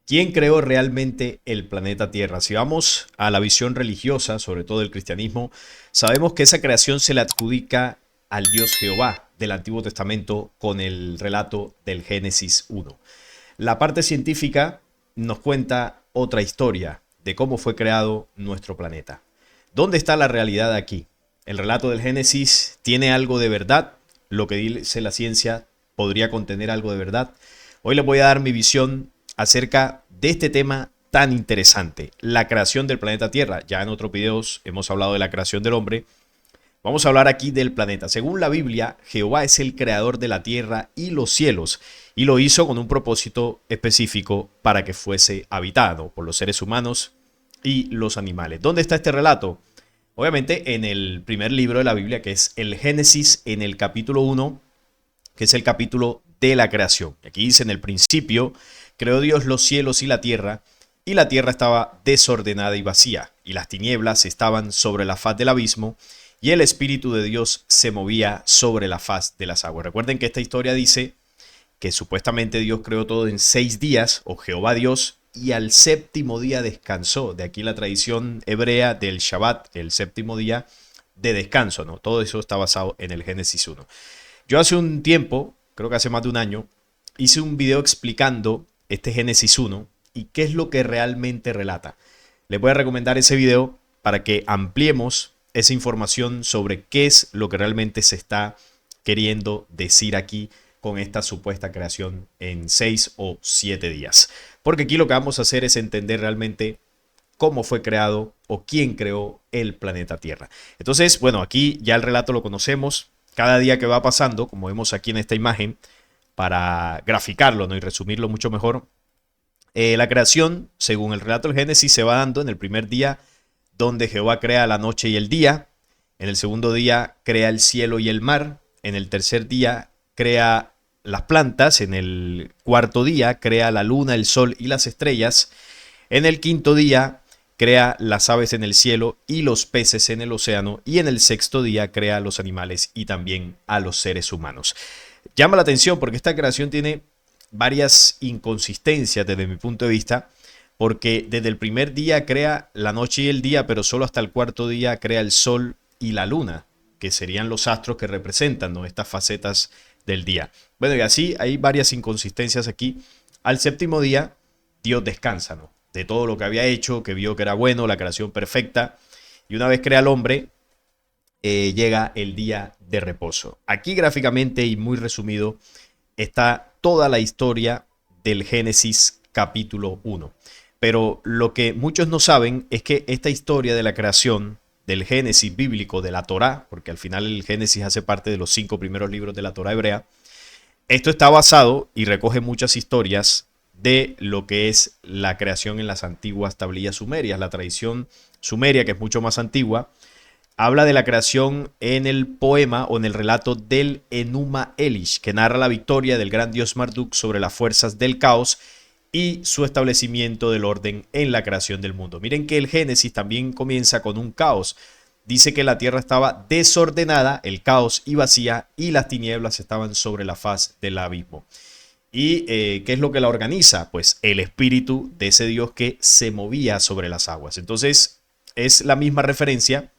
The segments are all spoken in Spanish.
¿Quién creó realmente el planeta Tierra? Si vamos a la visión religiosa, sobre todo el cristianismo, sabemos que esa creación se le adjudica al Dios Jehová del Antiguo Testamento con el relato del Génesis 1. La parte científica nos cuenta otra historia de cómo fue creado nuestro planeta. ¿Dónde está la realidad aquí? El relato del Génesis tiene algo de verdad. Lo que dice la ciencia podría contener algo de verdad. Hoy les voy a dar mi visión acerca de este tema tan interesante, la creación del planeta Tierra. Ya en otros videos hemos hablado de la creación del hombre. Vamos a hablar aquí del planeta. Según la Biblia, Jehová es el creador de la tierra y los cielos, y lo hizo con un propósito específico para que fuese habitado por los seres humanos y los animales. ¿Dónde está este relato? Obviamente en el primer libro de la Biblia, que es el Génesis, en el capítulo 1, que es el capítulo de la creación. Aquí dice: en el principio creó Dios los cielos y la tierra estaba desordenada y vacía, y las tinieblas estaban sobre la faz del abismo, y el Espíritu de Dios se movía sobre la faz de las aguas. Recuerden que esta historia dice que supuestamente Dios creó todo en 6 días, o Jehová Dios, y al séptimo día descansó. De aquí la tradición hebrea del Shabbat, el séptimo día de descanso, ¿no? Todo eso está basado en el Génesis 1. Yo hace un tiempo, creo que hace más de un año, hice un video explicando este Génesis 1 y qué es lo que realmente relata. Les voy a recomendar ese video para que ampliemos esa información sobre qué es lo que realmente se está queriendo decir aquí con esta supuesta creación en 6 o 7 días. Porque aquí lo que vamos a hacer es entender realmente cómo fue creado o quién creó el planeta Tierra. Entonces, bueno, aquí ya el relato lo conocemos. Cada día que va pasando, como vemos aquí en esta imagen, para graficarlo, ¿no?, y resumirlo mucho mejor, la creación, según el relato del Génesis, se va dando en el primer día, donde Jehová crea la noche y el día. En el segundo día crea el cielo y el mar. En el tercer día crea las plantas. En el cuarto día crea la luna, el sol y las estrellas. En el quinto día crea las aves en el cielo y los peces en el océano. Y en el sexto día crea a los animales y también a los seres humanos. Llama la atención porque esta creación tiene varias inconsistencias desde mi punto de vista, porque desde el primer día crea la noche y el día, pero solo hasta el cuarto día crea el sol y la luna, que serían los astros que representan, ¿no?, estas facetas del día. Bueno, y así hay varias inconsistencias aquí. Al séptimo día, Dios descansa, ¿no?, de todo lo que había hecho, que vio que era bueno, la creación perfecta, y una vez crea al hombre, llega el día de reposo. Aquí gráficamente y muy resumido está toda la historia del Génesis capítulo 1. Pero lo que muchos no saben es que esta historia de la creación del Génesis bíblico, de la Torá, porque al final el Génesis hace parte de los 5 primeros libros de la Torá hebrea, esto está basado y recoge muchas historias de lo que es la creación en las antiguas tablillas sumerias. La tradición sumeria, que es mucho más antigua, habla de la creación en el poema o en el relato del Enuma Elish, que narra la victoria del gran dios Marduk sobre las fuerzas del caos y su establecimiento del orden en la creación del mundo. Miren que el Génesis también comienza con un caos. Dice que la tierra estaba desordenada, el caos y vacía, y las tinieblas estaban sobre la faz del abismo. ¿Y qué es lo que la organiza? Pues el espíritu de ese Dios que se movía sobre las aguas. Entonces es la misma referencia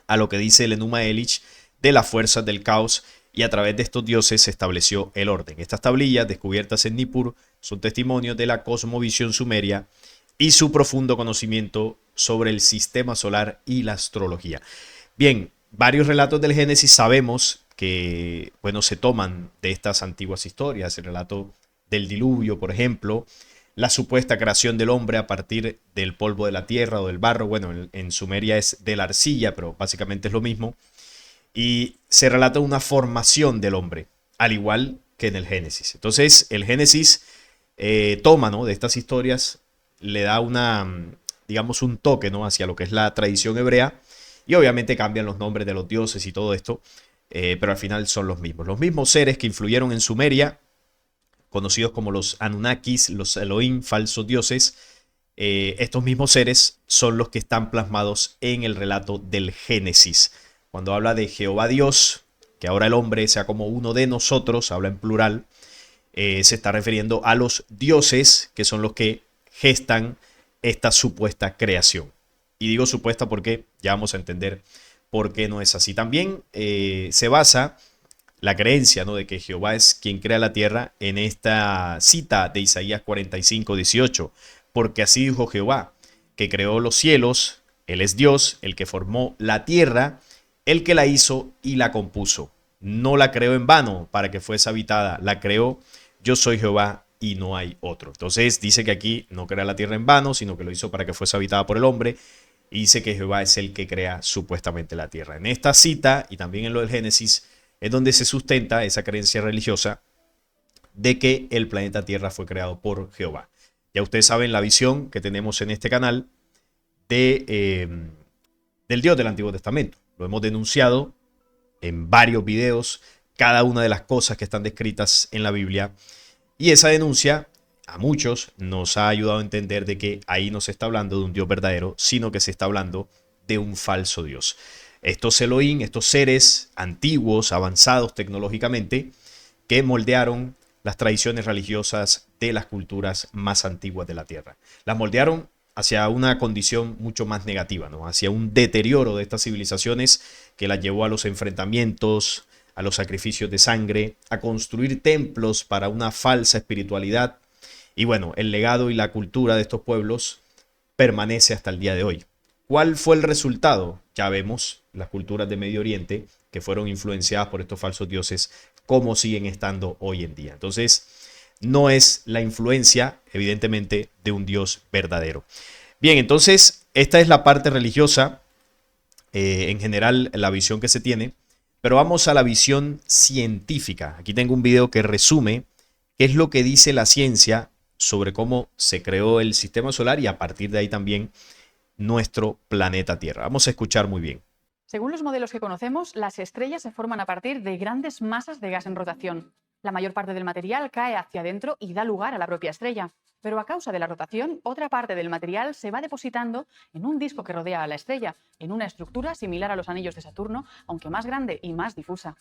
a lo que dice el Enuma Elish de las fuerzas del caos, y a través de estos dioses se estableció el orden. Estas tablillas descubiertas en Nippur son testimonios de la cosmovisión sumeria y su profundo conocimiento sobre el sistema solar y la astrología. Bien, varios relatos del Génesis sabemos que, bueno, se toman de estas antiguas historias. El relato del diluvio, por ejemplo, la supuesta creación del hombre a partir del polvo de la tierra o del barro. Bueno, en Sumeria es de la arcilla, pero básicamente es lo mismo. Y se relata una formación del hombre, al igual que en el Génesis. Entonces, el Génesis toma, ¿no?, de estas historias, le da digamos, un toque, ¿no?, hacia lo que es la tradición hebrea, y obviamente cambian los nombres de los dioses y todo esto, pero al final son los mismos. Los mismos seres que influyeron en Sumeria, conocidos como los Anunnakis, los Elohim, falsos dioses. Estos mismos seres son los que están plasmados en el relato del Génesis. Cuando habla de Jehová Dios, que ahora el hombre sea como uno de nosotros, habla en plural, se está refiriendo a los dioses, que son los que gestan esta supuesta creación. Y digo supuesta porque ya vamos a entender por qué no es así. También se basa la creencia, ¿no?, de que Jehová es quien crea la tierra en esta cita de Isaías 45:18. Porque así dijo Jehová, que creó los cielos, Él es Dios, el que formó la tierra, el que la hizo y la compuso. No la creó en vano para que fuese habitada, la creó, yo soy Jehová y no hay otro. Entonces dice que aquí no crea la tierra en vano, sino que lo hizo para que fuese habitada por el hombre. Y dice que Jehová es el que crea supuestamente la tierra. En esta cita y también en lo del Génesis es donde se sustenta esa creencia religiosa de que el planeta Tierra fue creado por Jehová. Ya ustedes saben la visión que tenemos en este canal del Dios del Antiguo Testamento. Lo hemos denunciado en varios videos, cada una de las cosas que están descritas en la Biblia. Y esa denuncia a muchos nos ha ayudado a entender de que ahí no se está hablando de un Dios verdadero, sino que se está hablando de un falso Dios. Estos Elohim, estos seres antiguos, avanzados tecnológicamente, que moldearon las tradiciones religiosas de las culturas más antiguas de la Tierra. Las moldearon hacia una condición mucho más negativa, ¿no?, hacia un deterioro de estas civilizaciones que las llevó a los enfrentamientos, a los sacrificios de sangre, a construir templos para una falsa espiritualidad. Y bueno, el legado y la cultura de estos pueblos permanece hasta el día de hoy. ¿Cuál fue el resultado? Ya vemos las culturas de Medio Oriente que fueron influenciadas por estos falsos dioses, cómo siguen estando hoy en día. Entonces, no es la influencia, evidentemente, de un Dios verdadero. Bien, entonces, esta es la parte religiosa, en general, la visión que se tiene. Pero vamos a la visión científica. Aquí tengo un video que resume qué es lo que dice la ciencia sobre cómo se creó el sistema solar y a partir de ahí también nuestro planeta Tierra. Vamos a escuchar muy bien. Según los modelos que conocemos, las estrellas se forman a partir de grandes masas de gas en rotación. La mayor parte del material cae hacia adentro y da lugar a la propia estrella. Pero a causa de la rotación, otra parte del material se va depositando en un disco que rodea a la estrella, en una estructura similar a los anillos de Saturno, aunque más grande y más difusa.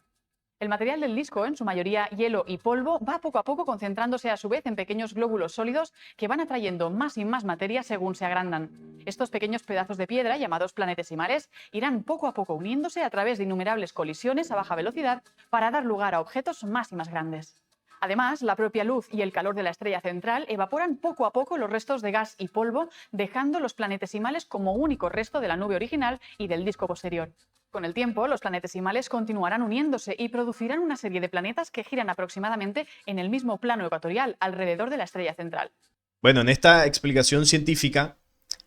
El material del disco, en su mayoría hielo y polvo, va poco a poco concentrándose a su vez en pequeños glóbulos sólidos que van atrayendo más y más materia según se agrandan. Estos pequeños pedazos de piedra, llamados planetesimales, irán poco a poco uniéndose a través de innumerables colisiones a baja velocidad para dar lugar a objetos más y más grandes. Además, la propia luz y el calor de la estrella central evaporan poco a poco los restos de gas y polvo, dejando los planetesimales como único resto de la nube original y del disco posterior. Con el tiempo, los planetesimales continuarán uniéndose y producirán una serie de planetas que giran aproximadamente en el mismo plano ecuatorial alrededor de la estrella central. Bueno, en esta explicación científica,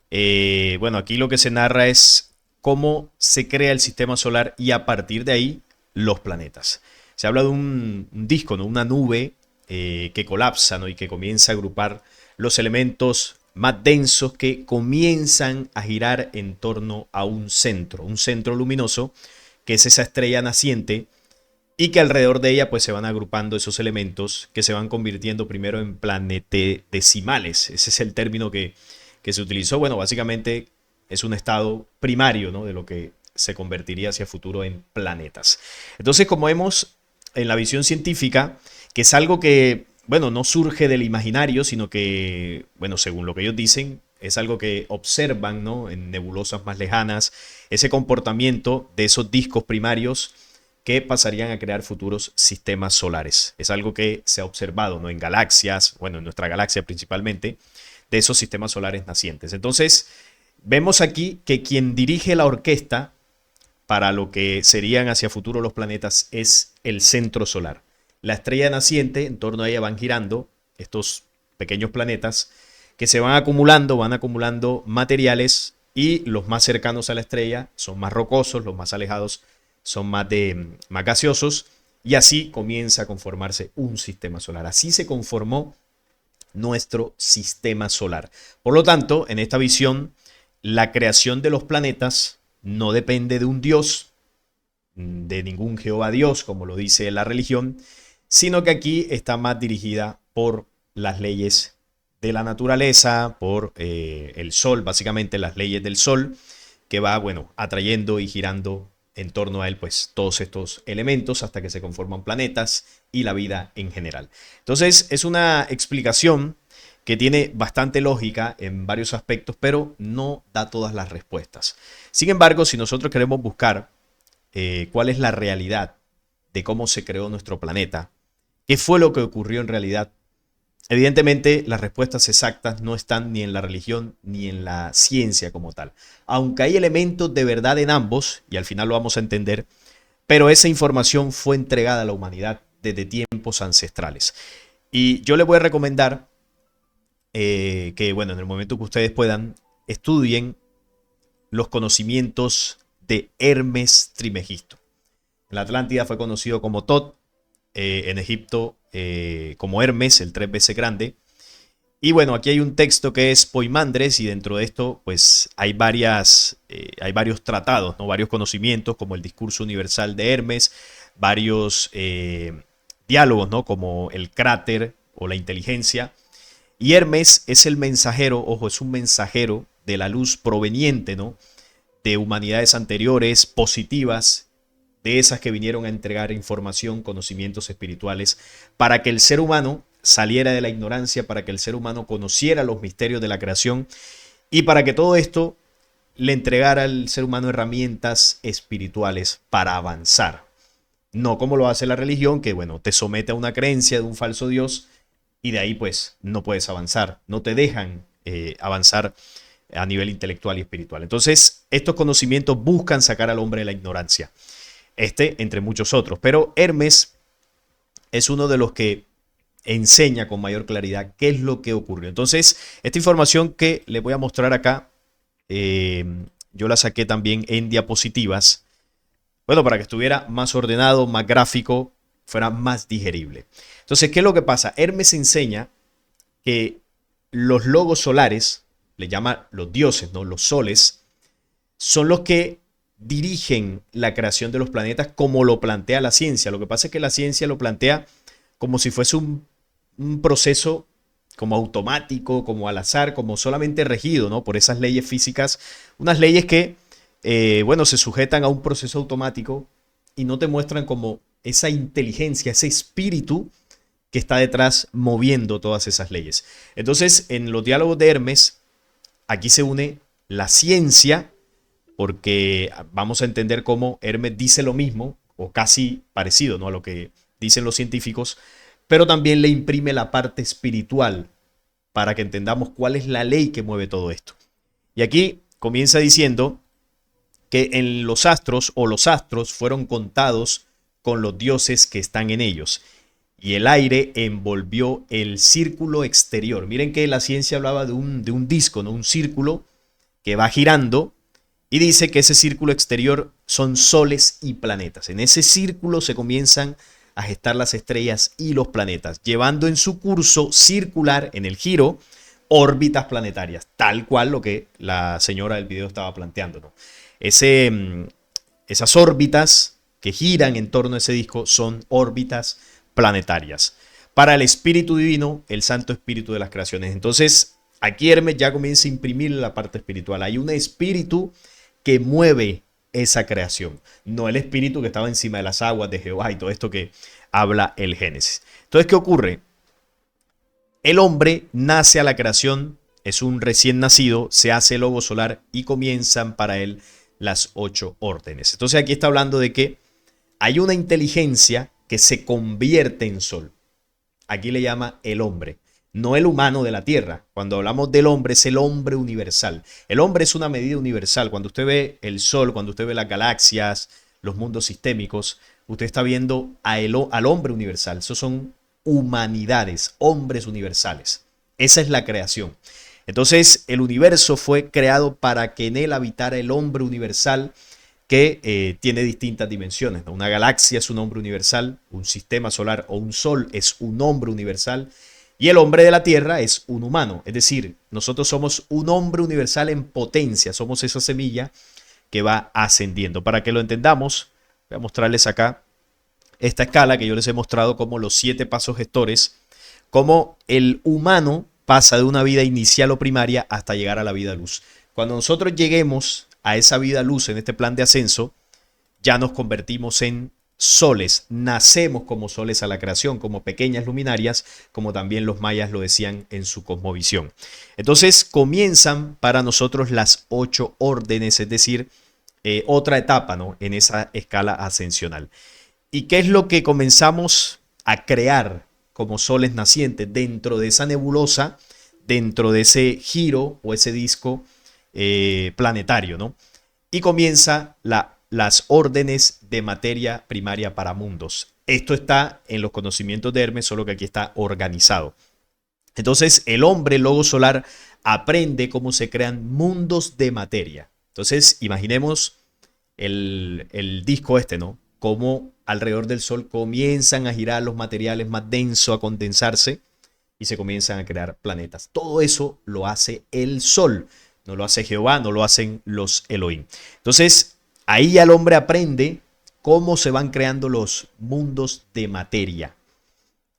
aquí lo que se narra es cómo se crea el sistema solar y a partir de ahí los planetas. Se habla de un disco, ¿no?, una nube que colapsa, ¿no?, y que comienza a agrupar los elementos más densos que comienzan a girar en torno a un centro luminoso, que es esa estrella naciente, y que alrededor de ella pues se van agrupando esos elementos que se van convirtiendo primero en planetesimales. Ese es el término que se utilizó. Bueno, básicamente es un estado primario, ¿no?, de lo que se convertiría hacia futuro en planetas. Entonces, como vemos en la visión científica, que es algo que, bueno, no surge del imaginario, sino que, bueno, según lo que ellos dicen, es algo que observan, ¿no?, en nebulosas más lejanas, ese comportamiento de esos discos primarios que pasarían a crear futuros sistemas solares. Es algo que se ha observado, ¿no?, en galaxias, bueno, en nuestra galaxia principalmente, de esos sistemas solares nacientes. Entonces, vemos aquí que quien dirige la orquesta para lo que serían hacia futuro los planetas es el centro solar. La estrella naciente, en torno a ella van girando estos pequeños planetas que se van acumulando materiales, y los más cercanos a la estrella son más rocosos, los más alejados son más gaseosos, y así comienza a conformarse un sistema solar. Así se conformó nuestro sistema solar. Por lo tanto, en esta visión, la creación de los planetas no depende de un Dios, de ningún Jehová Dios, como lo dice la religión, sino que aquí está más dirigida por las leyes de la naturaleza, por el sol, básicamente las leyes del sol, que va, bueno, atrayendo y girando en torno a él pues todos estos elementos hasta que se conforman planetas y la vida en general. Entonces es una explicación que tiene bastante lógica en varios aspectos, pero no da todas las respuestas. Sin embargo, si nosotros queremos buscar cuál es la realidad de cómo se creó nuestro planeta, qué fue lo que ocurrió en realidad, evidentemente las respuestas exactas no están ni en la religión ni en la ciencia como tal. Aunque hay elementos de verdad en ambos, y al final lo vamos a entender, pero esa información fue entregada a la humanidad desde tiempos ancestrales. Y yo les voy a recomendar que, bueno, en el momento que ustedes puedan, estudien los conocimientos de Hermes Trismegisto. En la Atlántida fue conocido como Tot, en Egipto como Hermes, el 3 veces grande. Y bueno, aquí hay un texto que es Poimandres y dentro de esto pues hay varios tratados, ¿no? Varios conocimientos como el discurso universal de Hermes, varios diálogos, ¿no? Como el cráter o la inteligencia. Y Hermes es el mensajero, ojo, es un mensajero de la luz proveniente, ¿no? De humanidades anteriores, positivas, de esas que vinieron a entregar información, conocimientos espirituales, para que el ser humano saliera de la ignorancia, para que el ser humano conociera los misterios de la creación y para que todo esto le entregara al ser humano herramientas espirituales para avanzar. No como lo hace la religión, que bueno, te somete a una creencia de un falso Dios y de ahí pues no puedes avanzar, no te dejan avanzar a nivel intelectual y espiritual. Entonces, estos conocimientos buscan sacar al hombre de la ignorancia. Entre muchos otros. Pero Hermes es uno de los que enseña con mayor claridad qué es lo que ocurrió. Entonces, esta información que les voy a mostrar acá, yo la saqué también en diapositivas, bueno, para que estuviera más ordenado, más gráfico, fuera más digerible. Entonces, ¿qué es lo que pasa? Hermes enseña que los logos solares, le llama los dioses, ¿no? Los soles, son los que dirigen la creación de los planetas como lo plantea la ciencia. Lo que pasa es que la ciencia lo plantea como si fuese un proceso como automático, como al azar, como solamente regido, ¿no? Por esas leyes físicas, unas leyes que, bueno, se sujetan a un proceso automático y no te muestran como esa inteligencia, ese espíritu que está detrás moviendo todas esas leyes. Entonces, en los diálogos de Hermes, aquí se une la ciencia, porque vamos a entender cómo Hermes dice lo mismo, o casi parecido, ¿no? A lo que dicen los científicos, pero también le imprime la parte espiritual para que entendamos cuál es la ley que mueve todo esto. Y aquí comienza diciendo que en los astros fueron contados con los dioses que están en ellos. Y el aire envolvió el círculo exterior. Miren que la ciencia hablaba de un disco, ¿no? Un círculo que va girando. Y dice que ese círculo exterior son soles y planetas. En ese círculo se comienzan a gestar las estrellas y los planetas, llevando en su curso circular, en el giro, órbitas planetarias, tal cual lo que la señora del video estaba planteando, ¿no? Esas órbitas que giran en torno a ese disco son órbitas planetarias. Para el Espíritu Divino, el Santo Espíritu de las creaciones. Entonces, aquí Hermes ya comienza a imprimir la parte espiritual. Hay un espíritu que mueve esa creación, no el espíritu que estaba encima de las aguas de Jehová y todo esto que habla el Génesis. Entonces, ¿qué ocurre? El hombre nace a la creación, es un recién nacido, se hace logo solar y comienzan para él las 8 órdenes. Entonces aquí está hablando de que hay una inteligencia que se convierte en sol. Aquí le llama el hombre, no el humano de la tierra. Cuando hablamos del hombre, es el hombre universal. El hombre es una medida universal. Cuando usted ve el sol, cuando usted ve las galaxias, los mundos sistémicos, usted está viendo al hombre universal. Esos son humanidades, hombres universales. Esa es la creación. Entonces, el universo fue creado para que en él habitara el hombre universal que tiene distintas dimensiones, ¿no? Una galaxia es un hombre universal, un sistema solar o un sol es un hombre universal y el hombre de la tierra es un humano. Es decir, nosotros somos un hombre universal en potencia, somos esa semilla que va ascendiendo. Para que lo entendamos, voy a mostrarles acá esta escala que yo les he mostrado como los 7 pasos gestores, como el humano pasa de una vida inicial o primaria hasta llegar a la vida luz. Cuando nosotros lleguemos a esa vida luz en este plan de ascenso, ya nos convertimos en soles, nacemos como soles a la creación, como pequeñas luminarias, como también los mayas lo decían en su cosmovisión. Entonces comienzan para nosotros las 8 órdenes, es decir, otra etapa, ¿no?, en esa escala ascensional. ¿Y qué es lo que comenzamos a crear como soles nacientes dentro de esa nebulosa, dentro de ese giro o ese disco planetario, ¿no? Y comienza las órdenes de materia primaria para mundos. Esto está en los conocimientos de Hermes, solo que aquí está organizado. Entonces el hombre, el logo solar, aprende cómo se crean mundos de materia. Entonces imaginemos el disco este, ¿no? Cómo alrededor del Sol comienzan a girar los materiales más densos, a condensarse y se comienzan a crear planetas. Todo eso lo hace el Sol, no lo hace Jehová, no lo hacen los Elohim. Entonces ahí ya el hombre aprende cómo se van creando los mundos de materia.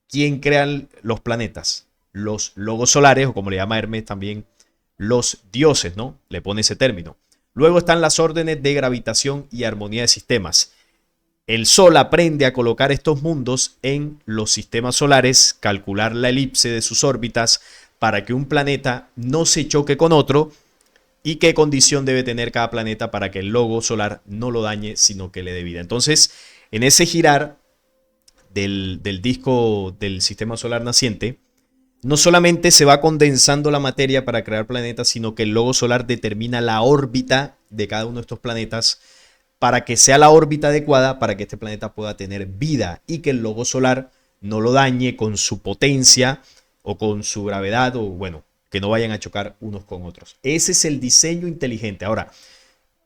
¿Quién crea los planetas? Los logos solares, o como le llama Hermes también, los dioses, ¿no? Le pone ese término. Luego están las órdenes de gravitación y armonía de sistemas. El Sol aprende a colocar estos mundos en los sistemas solares, calcular la elipse de sus órbitas para que un planeta no se choque con otro y qué condición debe tener cada planeta para que el logo solar no lo dañe, sino que le dé vida. Entonces, en ese girar del disco del sistema solar naciente, no solamente se va condensando la materia para crear planetas, sino que el logo solar determina la órbita de cada uno de estos planetas para que sea la órbita adecuada para que este planeta pueda tener vida y que el logo solar no lo dañe con su potencia o con su gravedad, o bueno, que no vayan a chocar unos con otros. Ese es el diseño inteligente. Ahora,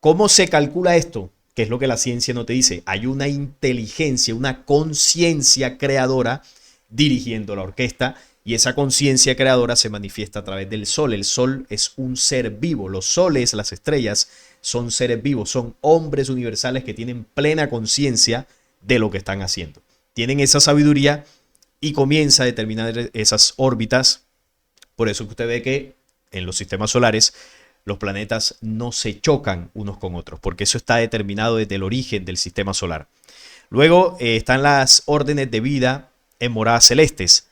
¿cómo se calcula esto? Que es lo que la ciencia no te dice. Hay una inteligencia, una conciencia creadora dirigiendo la orquesta, y esa conciencia creadora se manifiesta a través del Sol. El Sol es un ser vivo. Los soles, las estrellas, son seres vivos, son hombres universales que tienen plena conciencia de lo que están haciendo. Tienen esa sabiduría y comienza a determinar esas órbitas. Por eso que usted ve que en los sistemas solares los planetas no se chocan unos con otros, porque eso está determinado desde el origen del sistema solar. Luego están las órdenes de vida en moradas celestes.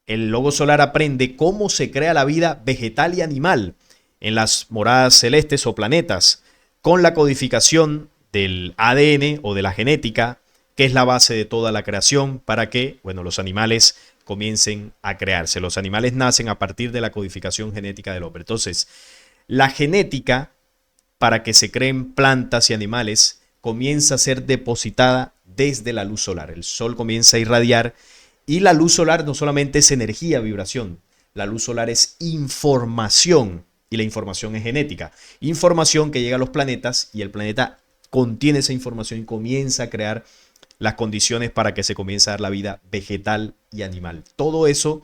El logo solar aprende cómo se crea la vida vegetal y animal en las moradas celestes o planetas, con la codificación del ADN o de la genética, que es la base de toda la creación, para que, bueno, los animales comiencen a crearse. Los animales nacen a partir de la codificación genética del hombre. Entonces, la genética, para que se creen plantas y animales, comienza a ser depositada desde la luz solar. El Sol comienza a irradiar, y la luz solar no solamente es energía, vibración, la luz solar es información, y la información es genética. Información que llega a los planetas y el planeta contiene esa información y comienza a crear las condiciones para que se comience a dar la vida vegetal y animal. Todo eso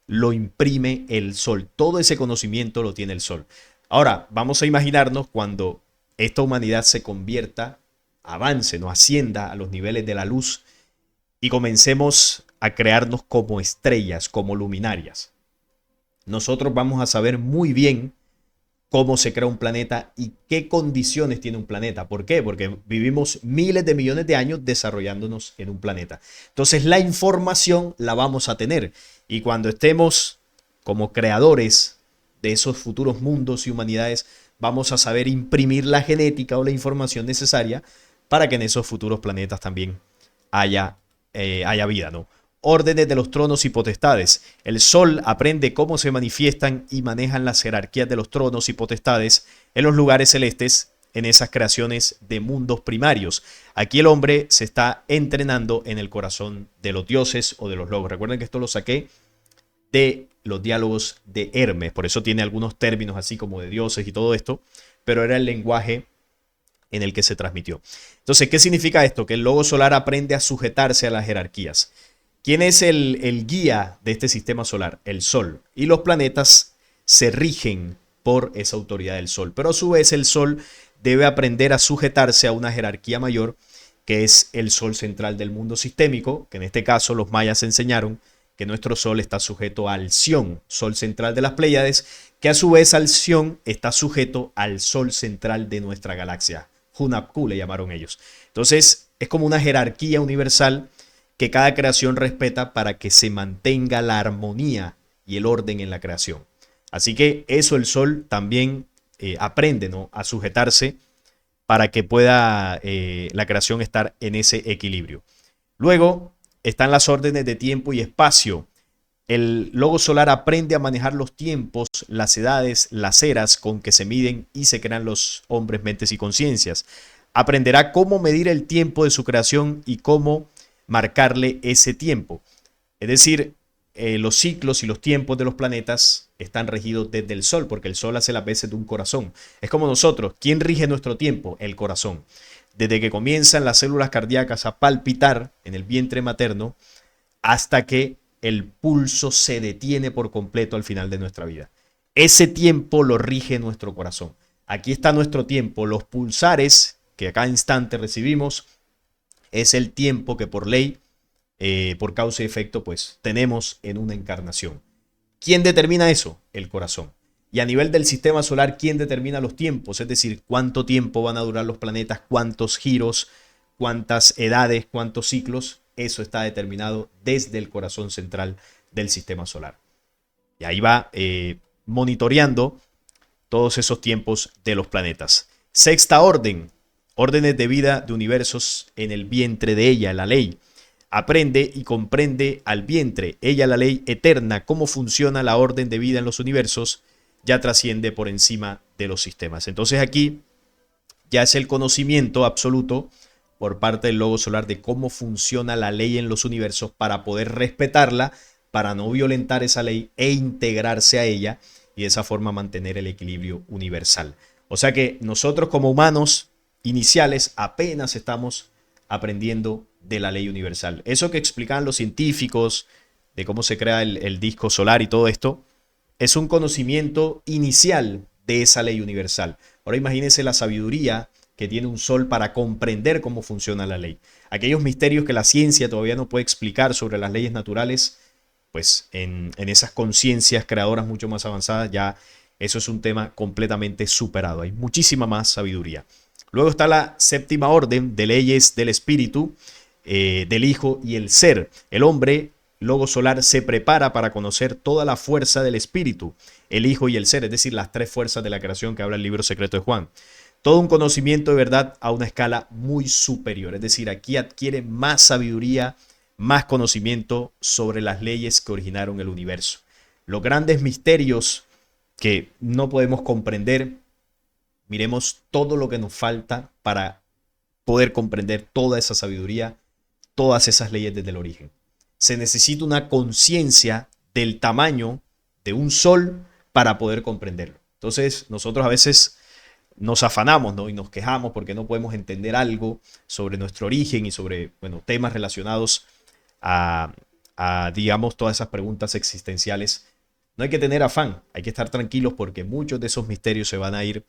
lo imprime el Sol, todo ese conocimiento lo tiene el Sol. Ahora, vamos a imaginarnos cuando esta humanidad se convierta, avance, no ascienda a los niveles de la luz y comencemos a crearnos como estrellas, como luminarias. Nosotros vamos a saber muy bien cómo se crea un planeta y qué condiciones tiene un planeta. ¿Por qué? Porque vivimos miles de millones de años desarrollándonos en un planeta. Entonces la información la vamos a tener. Y cuando estemos como creadores de esos futuros mundos y humanidades, vamos a saber imprimir la genética o la información necesaria para que en esos futuros planetas también haya vida, ¿no? Órdenes de los tronos y potestades. El Sol aprende cómo se manifiestan y manejan las jerarquías de los tronos y potestades en los lugares celestes, en esas creaciones de mundos primarios. Aquí el hombre se está entrenando en el corazón de los dioses o de los logos. Recuerden que esto lo saqué de los diálogos de Hermes, por eso tiene algunos términos así como de dioses y todo esto, pero era el lenguaje en el que se transmitió. Entonces, ¿qué significa esto? Que el logo solar aprende a sujetarse a las jerarquías. ¿Quién es el guía de este sistema solar? El Sol. Y los planetas se rigen por esa autoridad del Sol. Pero a su vez el Sol debe aprender a sujetarse a una jerarquía mayor, que es el Sol central del mundo sistémico, que en este caso los mayas enseñaron que nuestro Sol está sujeto al Alción, Sol central de las Pléyades, que a su vez Alción está sujeto al Sol central de nuestra galaxia. Hunapku le llamaron ellos. Entonces, Entonces es como una jerarquía universal que cada creación respeta para que se mantenga la armonía y el orden en la creación. Así que eso el Sol también aprende, ¿no?, a sujetarse para que pueda la creación estar en ese equilibrio. Luego están las órdenes de tiempo y espacio. El logo solar aprende a manejar los tiempos, las edades, las eras con que se miden y se crean los hombres, mentes y conciencias. Aprenderá cómo medir el tiempo de su creación y cómo marcarle ese tiempo. Es decir, los ciclos y los tiempos de los planetas están regidos desde el Sol, porque el Sol hace las veces de un corazón. Es como nosotros. ¿Quién rige nuestro tiempo? El corazón. Desde que comienzan las células cardíacas a palpitar en el vientre materno hasta que el pulso se detiene por completo al final de nuestra vida. Ese tiempo lo rige nuestro corazón. Aquí está nuestro tiempo. Los pulsares que a cada instante recibimos es el tiempo que por ley, por causa y efecto, pues tenemos en una encarnación. ¿Quién determina eso? El corazón. Y a nivel del sistema solar, ¿quién determina los tiempos? Es decir, cuánto tiempo van a durar los planetas, cuántos giros, cuántas edades, cuántos ciclos. Eso está determinado desde el corazón central del sistema solar. Y ahí va monitoreando todos esos tiempos de los planetas. Sexta orden, órdenes de vida de universos en el vientre de ella, la ley. Aprende y comprende al vientre, ella la ley eterna, cómo funciona la orden de vida en los universos, ya trasciende por encima de los sistemas. Entonces aquí ya es el conocimiento absoluto por parte del logo solar de cómo funciona la ley en los universos para poder respetarla, para no violentar esa ley e integrarse a ella y de esa forma mantener el equilibrio universal. O sea que nosotros como humanos iniciales apenas estamos aprendiendo de la ley universal. Eso que explican los científicos de cómo se crea el disco solar y todo esto, es un conocimiento inicial de esa ley universal. Ahora imagínense la sabiduría que tiene un sol para comprender cómo funciona la ley. Aquellos misterios que la ciencia todavía no puede explicar sobre las leyes naturales, pues en esas conciencias creadoras mucho más avanzadas ya eso es un tema completamente superado. Hay muchísima más sabiduría. Luego está la séptima orden de leyes del espíritu, del hijo y el ser. El hombre, logo solar, se prepara para conocer toda la fuerza del espíritu, el hijo y el ser, es decir, las tres fuerzas de la creación que habla el libro secreto de Juan. Todo un conocimiento de verdad a una escala muy superior. Es decir, aquí adquiere más sabiduría, más conocimiento sobre las leyes que originaron el universo. Los grandes misterios que no podemos comprender, miremos todo lo que nos falta para poder comprender toda esa sabiduría, todas esas leyes desde el origen. Se necesita una conciencia del tamaño de un sol para poder comprenderlo. Entonces, nosotros a veces nos afanamos, ¿no?, y nos quejamos porque no podemos entender algo sobre nuestro origen y sobre, bueno, temas relacionados a, digamos, todas esas preguntas existenciales. No hay que tener afán, hay que estar tranquilos porque muchos de esos misterios se van a ir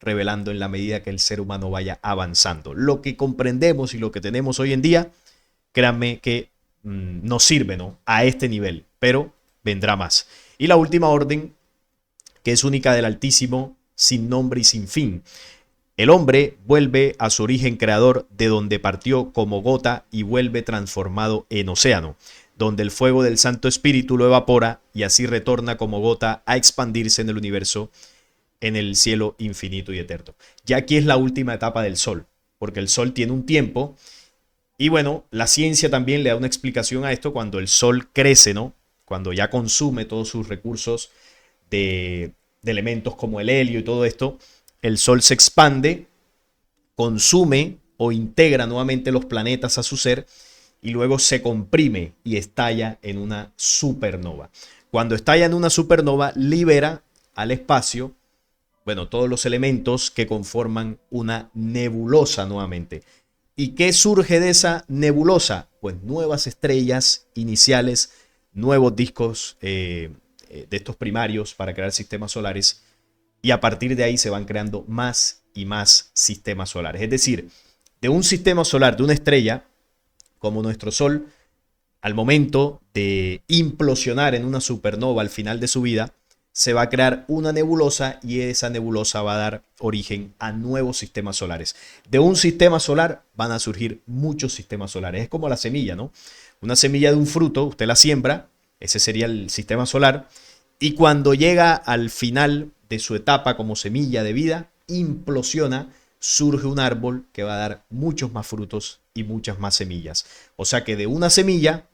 revelando en la medida que el ser humano vaya avanzando. Lo que comprendemos y lo que tenemos hoy en día, créanme que nos sirve, ¿no?, a este nivel, pero vendrá más. Y la última orden, que es única del Altísimo, sin nombre y sin fin. El hombre vuelve a su origen creador, de donde partió como gota y vuelve transformado en océano, donde el fuego del Santo Espíritu lo evapora y así retorna como gota a expandirse en el universo, en el cielo infinito y eterno. Ya aquí es la última etapa del sol, porque el sol tiene un tiempo y bueno, la ciencia también le da una explicación a esto cuando el sol crece, ¿no? Cuando ya consume todos sus recursos de elementos como el helio y todo esto, el sol se expande, consume o integra nuevamente los planetas a su ser y luego se comprime y estalla en una supernova. Cuando estalla en una supernova, libera al espacio, bueno, todos los elementos que conforman una nebulosa nuevamente. ¿Y qué surge de esa nebulosa? Pues nuevas estrellas iniciales, nuevos discos de estos primarios para crear sistemas solares y a partir de ahí se van creando más y más sistemas solares. Es decir, de un sistema solar, de una estrella como nuestro Sol, al momento de implosionar en una supernova al final de su vida, se va a crear una nebulosa y esa nebulosa va a dar origen a nuevos sistemas solares. De un sistema solar van a surgir muchos sistemas solares. Es como la semilla, ¿no? Una semilla de un fruto, usted la siembra, ese sería el sistema solar, y cuando llega al final de su etapa como semilla de vida, implosiona, surge un árbol que va a dar muchos más frutos y muchas más semillas. O sea que de una semilla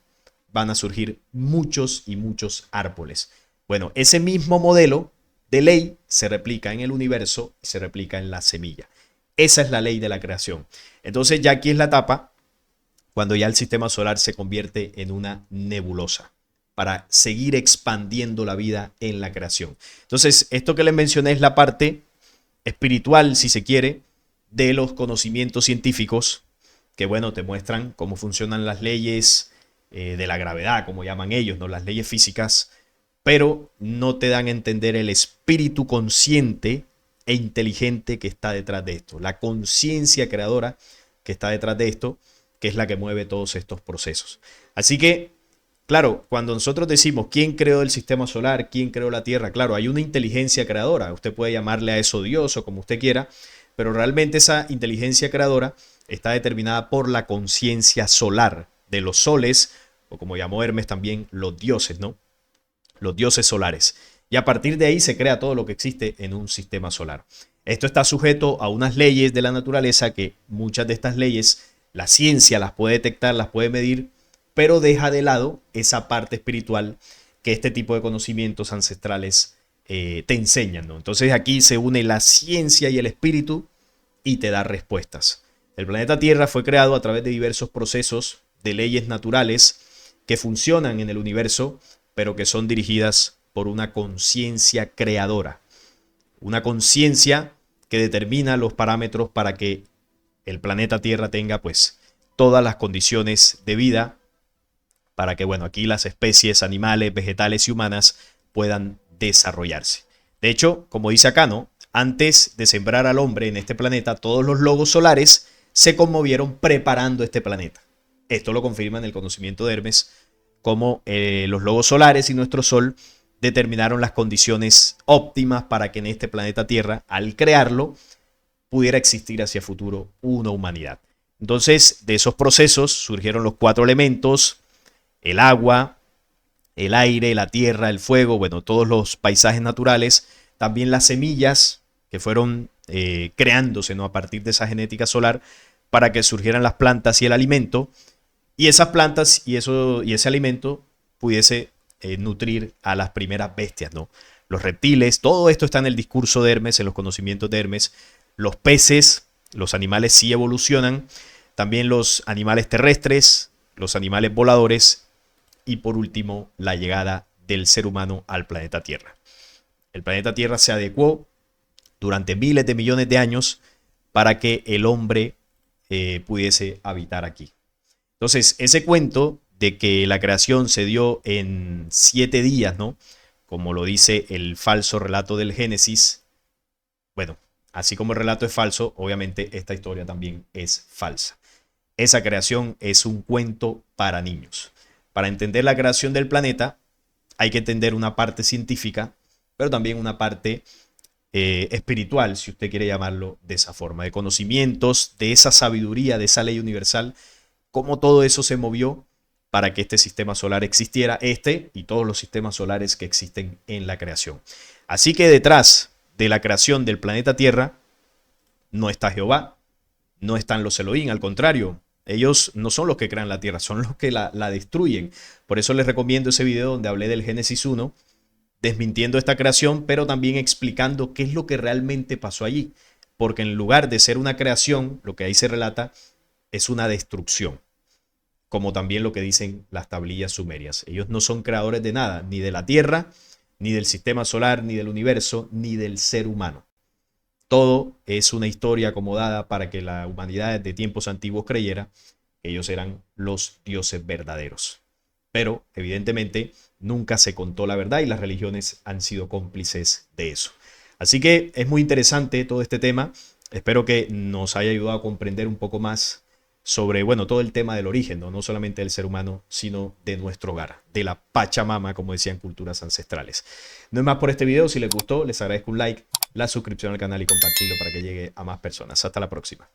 van a surgir muchos y muchos árboles. Bueno, ese mismo modelo de ley se replica en el universo y se replica en la semilla. Esa es la ley de la creación. Entonces ya aquí es la etapa cuando ya el sistema solar se convierte en una nebulosa para seguir expandiendo la vida en la creación. Entonces, esto que les mencioné es la parte espiritual, si se quiere, de los conocimientos científicos que, bueno, te muestran cómo funcionan las leyes de la gravedad, como llaman ellos, ¿no? Las leyes físicas, pero no te dan a entender el espíritu consciente e inteligente que está detrás de esto, la conciencia creadora que está detrás de esto, que es la que mueve todos estos procesos. Así que, claro, cuando nosotros decimos quién creó el sistema solar, quién creó la Tierra, claro, hay una inteligencia creadora, usted puede llamarle a eso Dios o como usted quiera, pero realmente esa inteligencia creadora está determinada por la conciencia solar de los soles, o como llamó Hermes también, los dioses, ¿no? Los dioses solares. Y a partir de ahí se crea todo lo que existe en un sistema solar. Esto está sujeto a unas leyes de la naturaleza que muchas de estas leyes la ciencia las puede detectar, las puede medir, pero deja de lado esa parte espiritual que este tipo de conocimientos ancestrales te enseñan, ¿no? Entonces aquí se une la ciencia y el espíritu y te da respuestas. El planeta Tierra fue creado a través de diversos procesos de leyes naturales que funcionan en el universo, pero que son dirigidas por una conciencia creadora. Una conciencia que determina los parámetros para que el planeta Tierra tenga pues todas las condiciones de vida para que, bueno, aquí las especies animales, vegetales y humanas puedan desarrollarse. De hecho, como dice acá, ¿no? Antes de sembrar al hombre en este planeta, todos los logos solares se conmovieron preparando este planeta. Esto lo confirma en el conocimiento de Hermes, como los logos solares y nuestro Sol determinaron las condiciones óptimas para que en este planeta Tierra, al crearlo, pudiera existir hacia futuro una humanidad. Entonces, de esos procesos surgieron los 4 elementos, el agua, el aire, la tierra, el fuego, bueno, todos los paisajes naturales, también las semillas que fueron creándose, ¿no? A partir de esa genética solar para que surgieran las plantas y el alimento, y esas plantas y ese alimento pudiese nutrir a las primeras bestias, ¿no? Los reptiles, todo esto está en el discurso de Hermes, en los conocimientos de Hermes. Los peces, los animales sí evolucionan, también los animales terrestres, los animales voladores y por último la llegada del ser humano al planeta Tierra. El planeta Tierra se adecuó durante miles de millones de años para que el hombre pudiese habitar aquí. Entonces, ese cuento de que la creación se dio en 7 días, ¿no? Como lo dice el falso relato del Génesis, bueno, así como el relato es falso, obviamente esta historia también es falsa. Esa creación es un cuento para niños. Para entender la creación del planeta hay que entender una parte científica, pero también una parte espiritual, si usted quiere llamarlo de esa forma, de conocimientos, de esa sabiduría, de esa ley universal, cómo todo eso se movió para que este sistema solar existiera, este y todos los sistemas solares que existen en la creación. Así que detrás de la creación del planeta Tierra no está Jehová, no están los Elohim, al contrario, ellos no son los que crean la Tierra, son los que la destruyen. Por eso les recomiendo ese video donde hablé del Génesis 1, desmintiendo esta creación, pero también explicando qué es lo que realmente pasó allí. Porque en lugar de ser una creación, lo que ahí se relata es una destrucción, como también lo que dicen las tablillas sumerias. Ellos no son creadores de nada, ni de la Tierra, ni del sistema solar, ni del universo, ni del ser humano. Todo es una historia acomodada para que la humanidad desde tiempos antiguos creyera que ellos eran los dioses verdaderos. Pero evidentemente nunca se contó la verdad y las religiones han sido cómplices de eso. Así que es muy interesante todo este tema. Espero que nos haya ayudado a comprender un poco más sobre, bueno, todo el tema del origen, ¿no? No solamente del ser humano, sino de nuestro hogar, de la Pachamama, como decían culturas ancestrales. No es más por este video. Si les gustó, les agradezco un like, la suscripción al canal y compartirlo para que llegue a más personas. Hasta la próxima.